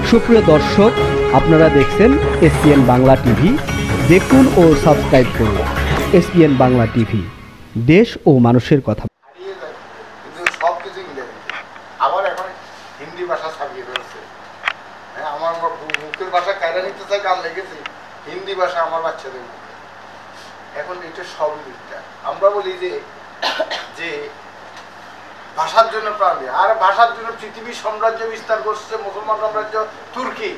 সুপ্রিয় দর্শক, আপনারা দেখছেন এসপিএন বাংলা টিভি। দেখুন ও সাবস্ক্রাইব করুন এসপিএন বাংলা টিভি, দেশ ও মানুষের কথা। আবার এখন হিন্দি ভাষা ছাপিয়ে রয়েছে। আমার মুখের ভাষা কায়রা নিতে চাই, গান লেগেছে হিন্দি ভাষা আমার বাচ্চাদের মুখে। এখন এটা সবই মিথ্যা। আমরা বলি যে ভাষার জন্য প্রাণ দিয়ে, আর ভাষার জন্য পৃথিবীর সাম্রাজ্য বিস্তার করছে মুসলমান সাম্রাজ্য তুর্কি।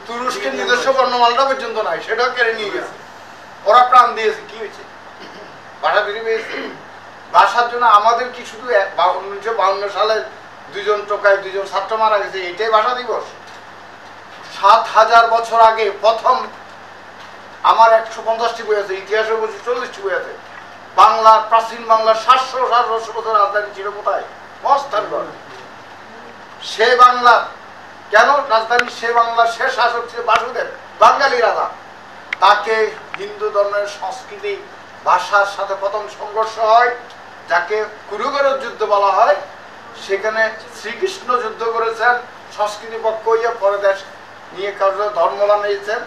তুরস্কের নিজস্ব বর্ণমালাটা পর্যন্ত নাই, সেটাও কেড়ে নিয়ে গেছে। ওরা প্রাণ দিয়েছে, কি হয়েছে? ভাষা ফিরে পেয়েছে। ভাষার জন্য আমাদের কি শুধু 1952 সালে 2 টোকায় 2 ছাত্র মারা গেছে, এটাই ভাষা দিবস? 7000 বছর আগে প্রথম, আমার 150টি বই আছে, ইতিহাসের 40টি বই আছে। বাংলার, প্রাচীন বাংলার 700 বছর রাজধানী ছিল কোথায়? মস্তানগড়। সে বাংলা কেন রাজধানী? সে বাংলার শেষ শাসক ছিল বাসুদেব, বাঙালি রাজা। তাকে হিন্দু ধর্মের সংস্কৃতি ভাষার সাথে প্রথম সংঘর্ষ হয়, যাকে কুরুগের যুদ্ধ বলা হয়। সেখানে শ্রীকৃষ্ণ যুদ্ধ করেছেন, সংস্কৃতি পক্ষ হইয়া পরে দেশ নিয়ে কার্য ধর্ম বানিয়েছেন।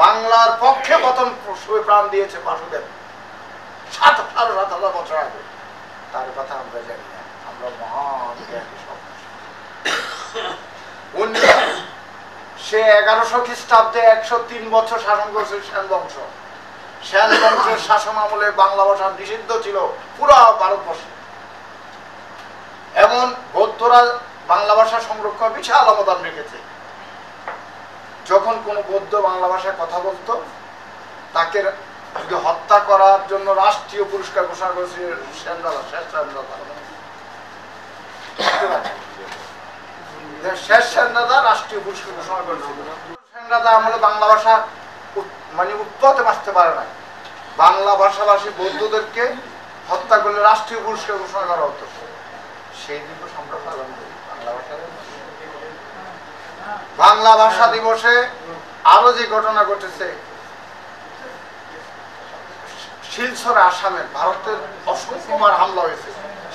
বাংলার পক্ষে প্রথম প্রাণ দিয়েছে বাসুদেব 7,000 বছর আগে। তার কথা আমরা জানি না, আমরা মহান জ্ঞানী সব। সে 1100 খ্রিস্টাব্দে 103 বছর শাসন করেছে সেন বংশ। সেন বংশের শাসন আমলে বাংলা ভাষা নিষিদ্ধ ছিল পুরা ভারতবর্ষে। এমন বৌদ্ধরা বাংলা ভাষা সংরক্ষণ বিশাল অবদান রেখেছে। যখন কোনো বৌদ্ধ বাংলা ভাষায় কথা বলতো, তাকে যদি হত্যা করার জন্য রাষ্ট্রীয় পুরস্কার ঘোষণা করেছে সেন রাজা, শেষ সেন রাজা রাষ্ট্রীয় পুরস্কার ঘোষণা করেছিল। সেন রাজা আমলে বাংলা ভাষা মানে উৎপাতে বাঁচতে পারে না। বাংলা ভাষাভাষী বৌদ্ধদেরকে হত্যা করলে রাষ্ট্রীয় পুরস্কার ঘোষণা করা হতো। সেই দিবস আমরা পালন করি বাংলা ভাষা দিবসে। আরো যে ঘটনা ঘটেছে, শিলচরে, আসামে ভারতের অসংখ্যবার হামলা হয়েছে।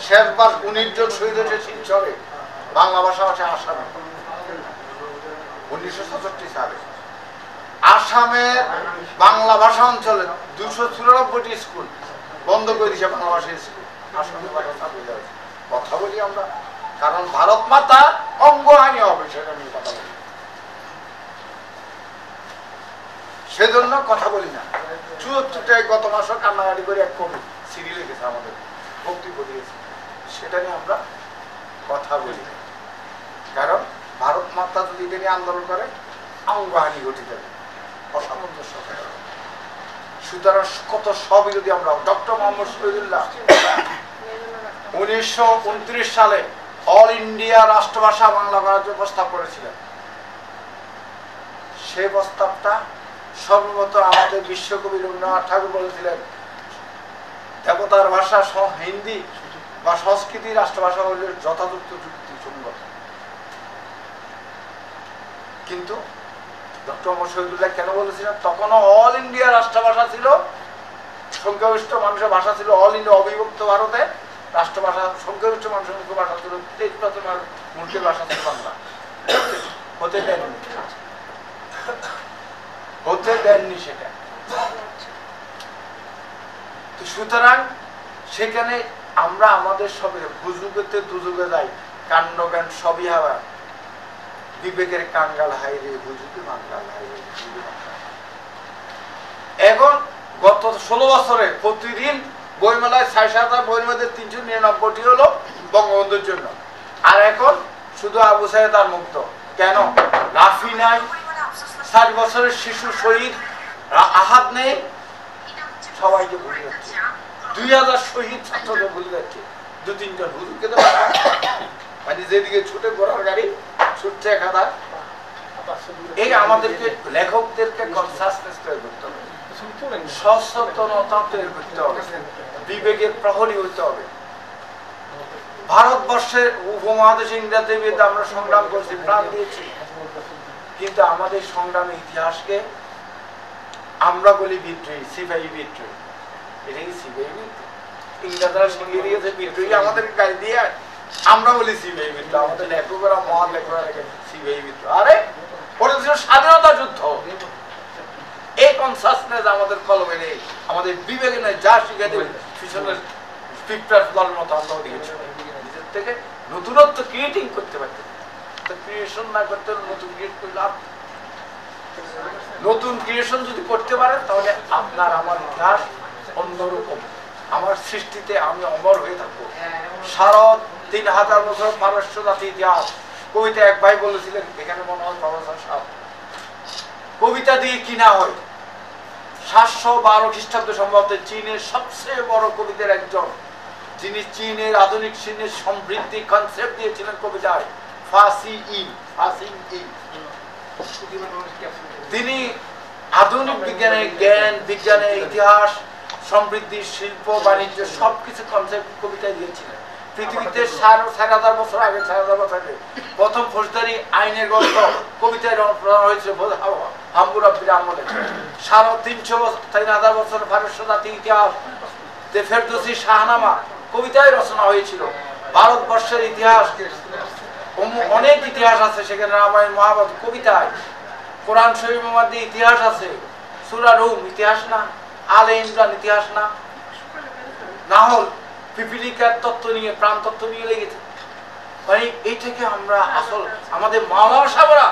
শেষবার 19 জন শহীদ হয়েছে শিলচরে বাংলা ভাষাভাষী আসামে 1967 সালে। আসামের বাংলা ভাষা অঞ্চলে 294টি স্কুল বন্ধ করে দিয়েছে, বাংলা ভাষার স্কুল। আসামে কথা বলি আমরা, কারণ ভারত মাতা অঙ্গহানি হবে সেটা নিয়ে কথা বলি, সেজন্য কথা বলি না। 74টায় গত মাসে কান্নাকাটি করে এক কবি সিডি লিখেছে, আমাদের বক্তব্য দিয়েছে, সেটা নিয়ে আমরা কথা বলি না। কারণ ভারত মাতা যদি এটা নিয়ে আন্দোলন করে, অঙ্গহানি ঘটে যাবে, অসামঞ্জস্য। সুতরাং কত স্ববিরোধী আমরা। ডক্টর মোহাম্মদ শহীদুল্লাহ 1929 সালে অল ইন্ডিয়া রাষ্ট্রভাষা বাংলা করার জন্য প্রস্তাব করেছিলেন। সেই প্রস্তাবটা সর্বপ্রথম আমাদের বিশ্বকবি রবীন্দ্রনাথ ঠাকুর বলেছিলেন, দেবতার ভাষা হিন্দি বা সংস্কৃতি রাষ্ট্রভাষা হলে যথাযথ যুক্তিসঙ্গত। কিন্তু ডক্টর মোহাম্মদ শহীদুল্লাহ কেন বলেছিলেন? তখনও অল ইন্ডিয়া রাষ্ট্রভাষা ছিল, সংখ্যাগরিষ্ঠ মানুষের ভাষা ছিল অল ইন্ডিয়া অবিভক্ত ভারতে রাষ্ট্রভাষা, সংখ্যাগরিষ্ঠ মানুষের মুখ্য ভাষা ছিল 23% মুলকের ভাষা ছিল বাংলা। হতে দেননি সেটা। সুতরাং সেখানে আমরা আমাদের সবে হুজুগেতে দুজুগে যাই, কাণ্ড জ্ঞান সবই হাওয়া, বিবেকের কাঙ্গাল হাই রে হুজুগে বাঙ্গাল হাই রে। এখন গত 16 বছরে প্রতিদিন বইমেলায় 6,000 বইয়ের মধ্যে 399টি হলো বঙ্গবন্ধুর জন্য। আর এখন শুধু আবু সাইদ আর মুক্ত। কেন? রাফি নাই, 60 বছরের শিশু শহীদ আহাদ নেই, সবাইকে ভুলে যাচ্ছে। 2000 শহীদ ছাত্রদের ভুলে যাচ্ছে। 2-3 জন হুজুরকে তো মানে যেদিকে ছুটে ঘোড়ার গাড়ি ছুটছে 1000। এই আমাদেরকে লেখকদেরকে কনসাসনেস তৈরি করতে হবে, সচেতনতা তৈরি করতে হবে, বিবেকের প্রহরী হইতে হবে। ভারতবর্ষের উপমহাদেশে ইংরেজদের বিরুদ্ধে আমরা সংগ্রাম করছি, প্রাণ দিয়েছি, কিন্তু আমাদের সংগ্রামের ইতিহাসকে আমরা বলি বিদ্রোহী, সিপাহী বিদ্রোহী। এটা কি সিপাহী বিদ্রোহী? ইংরেজরা সঙ্গে দিয়েছে বিদ্রোহী, আমাদেরকে গাড়ি দিয়ে আমরা বলি সিবিআই বিদ্রোহ, আমাদের লেখকরা মহান লেখকরা লেখেন সিবিআই বিদ্রোহ। আরে ওটা ছিল স্বাধীনতা যুদ্ধ। এই কনসাসনেস আমাদের কলমে নেই, আমাদের বিবেকে নেই। যা শিখে দেবে পিছনের স্পিকটার দলের মতো আমরা ওদিকে নিজের থেকে নতুনত্ব ক্রিয়েটিং করতে পারতেন। তো ক্রিয়েশন না করতে নতুন ক্রিয়েট করে লাভ। নতুন ক্রিয়েশন যদি করতে পারেন তাহলে আপনার আমার ইতিহাস অন্যরকম। আমার সৃষ্টিতে আমি অমর হয়ে থাকবো। সারা 3000 বছর পারস্য জাতি ইতিহাস। কবিতা এক ভাই বলেছিলেন, এখানে মনে হয় প্রফেসর সাহেব, কবিতা দিয়ে কিনা হয়। 712 খ্রিস্টাব্দ সম্ভবত চীনের সবচেয়ে বড় কবিদের একজন, যিনি চীনের আধুনিক চীনের সমৃদ্ধি কনসেপ্ট দিয়েছিলেন কবিতায়, তিনি আধুনিক বিজ্ঞানের জ্ঞান, বিজ্ঞানের ইতিহাস, সমৃদ্ধি, শিল্প, বাণিজ্য সবকিছু কনসেপ্ট কবিতায় দিয়েছিলেন। পৃথিবীতে 4,500 বছর আগে, 4,000 বছর আগে প্রথম ফৌজদারি আইনের গ্রন্থ কবিতায় রচনা হয়েছিল হাম্বুরাব্বির আমলে। 350 বছর, 3,000 বছর পারস্য জাতি ইতিহাস, ফেরদৌসি শাহনামা কবিতায় রচনা হয়েছিল। ভারতবর্ষের ইতিহাস অনেক ইতিহাস আছে, সেখানে রামায়ণ মহাভারত কবিতায়। কোরআন শরীফের মধ্যে ইতিহাস আছে। সূরা রুম ইতিহাস না? আলে ইমরান ইতিহাস না? নাহল পিপিলিকার তত্ত্ব নিয়ে, প্রাণ তত্ত্ব নিয়ে লেগেছে। মানে এই থেকে আমরা আসল আমাদের মাওলানা সাহেবরা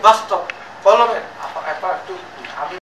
বাস্তব কলমের একটু আমি